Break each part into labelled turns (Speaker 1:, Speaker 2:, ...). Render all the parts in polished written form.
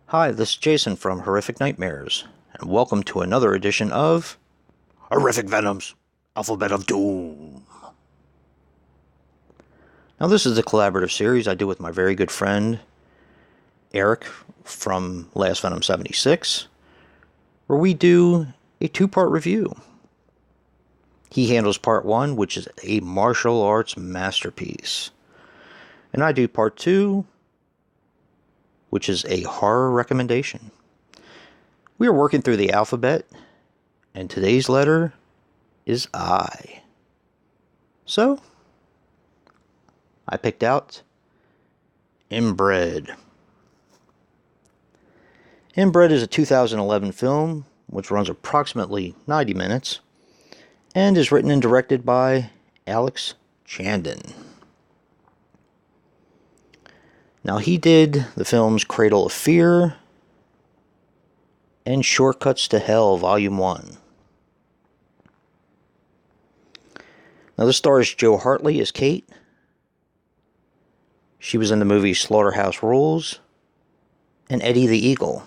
Speaker 1: Hi, this is Jason from Horrific Nightmares, and welcome to another edition of Horrific Venoms, Alphabet of Doom. Now, this is a collaborative series I do with my very good friend, Eric, from Last Venom 76, where we do a two-part review. He handles part one, which is a martial arts masterpiece, and I do part two, which is a horror recommendation. We are working through the alphabet, and today's letter is I. So, I picked out Inbred. Inbred is a 2011 film, which runs approximately 90 minutes, and is written and directed by Alex Chandon. Now, he did the films Cradle of Fear and Shortcuts to Hell, Volume 1. Now, this stars Jo Hartley as Kate. She was in the movie Slaughterhouse Rules and Eddie the Eagle.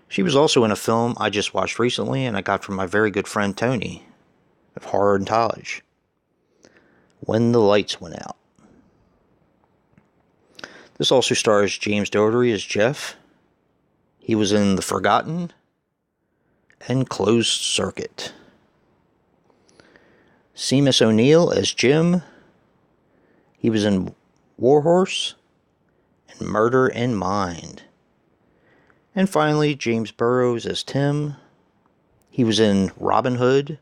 Speaker 1: She was also in a film I just watched recently and I got from my very good friend Tony of Horror and College, When the Lights Went Out. This also stars James Dougherty as Jeff. He was in The Forgotten and Closed Circuit. Seamus O'Neill as Jim. He was in Warhorse and Murder in Mind. And finally, James Burrows as Tim. He was in Robin Hood,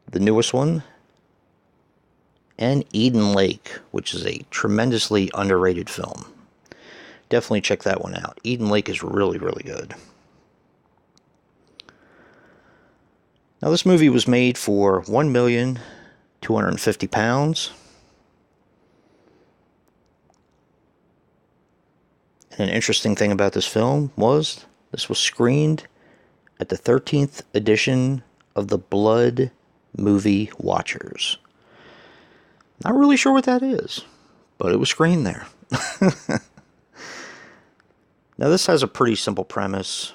Speaker 1: the newest one, and Eden Lake, which is a tremendously underrated film. Definitely check that one out. Eden Lake is really, really good. Now, this movie was made for £1,250,000. And an interesting thing about this film was this was screened at the 13th edition of the Blood Movie Watchers. Not really sure what that is, but it was screened there. Now, this has a pretty simple premise.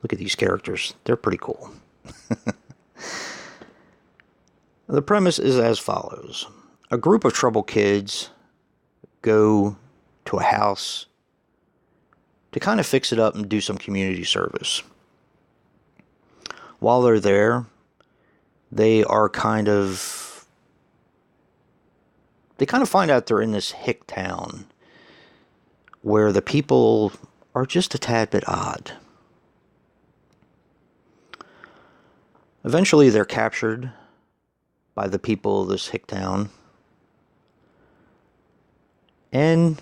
Speaker 1: Look at these characters. They're pretty cool. The premise is as follows. A group of troubled kids go to a house to kind of fix it up and do some community service. While they're there, they kind of find out they're in this hick town where the people are just a tad bit odd. Eventually, they're captured by the people of this hick town and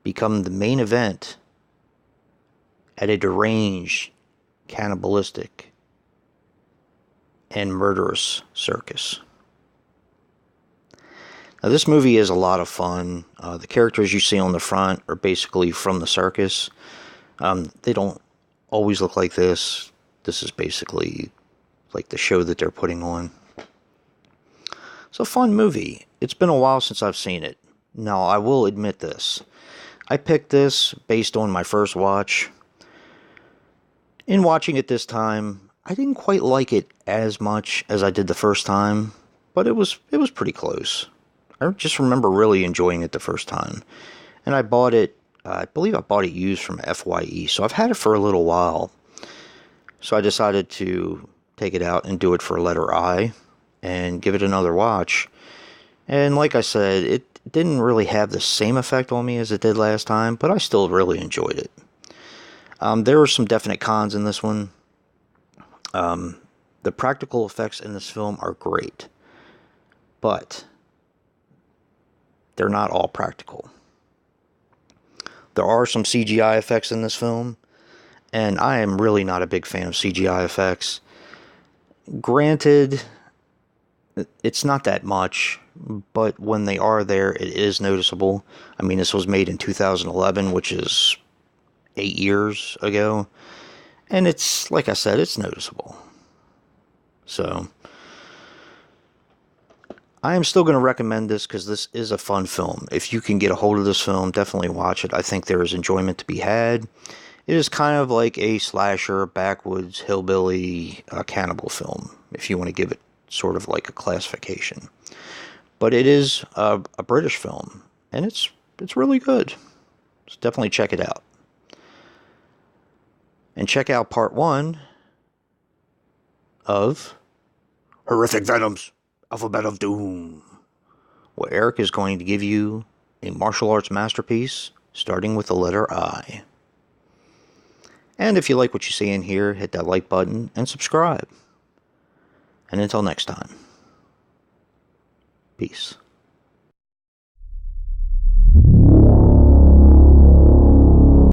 Speaker 1: become the main event at a deranged, cannibalistic, and murderous circus. Now, this movie is a lot of fun. The characters you see on the front are basically from the circus. They don't always look like this. This is basically like the show that they're putting on. It's a fun movie. It's been a while since I've seen it. Now, I will admit this. I picked this based on my first watch. In watching it this time, I didn't quite like it as much as I did the first time, but it was pretty close. I just remember really enjoying it the first time. And I bought it, I believe I bought it used from FYE, so I've had it for a little while. So I decided to take it out and do it for letter I and give it another watch. And like I said, it didn't really have the same effect on me as it did last time, but I still really enjoyed it. There were some definite cons in this one. The practical effects in this film are great, but they're not all practical. There are some CGI effects in this film, and I am really not a big fan of CGI effects. Granted, It's not that much, but when they are there, it is noticeable. I mean, this was made in 2011, which is 8 years ago, and it's, like I said, it's noticeable. So, I am still going to recommend this because this is a fun film. If you can get a hold of this film, definitely watch it. I think there is enjoyment to be had. It is kind of like a slasher, backwoods, hillbilly, cannibal film, if you want to give it sort of like a classification. But it is a British film, and it's really good. So definitely check it out. And check out part 1 of Horrific Venoms, Alphabet of Doom, where Eric is going to give you a martial arts masterpiece starting with the letter I. And if you like what you see in here, hit that like button and subscribe. And until next time, peace.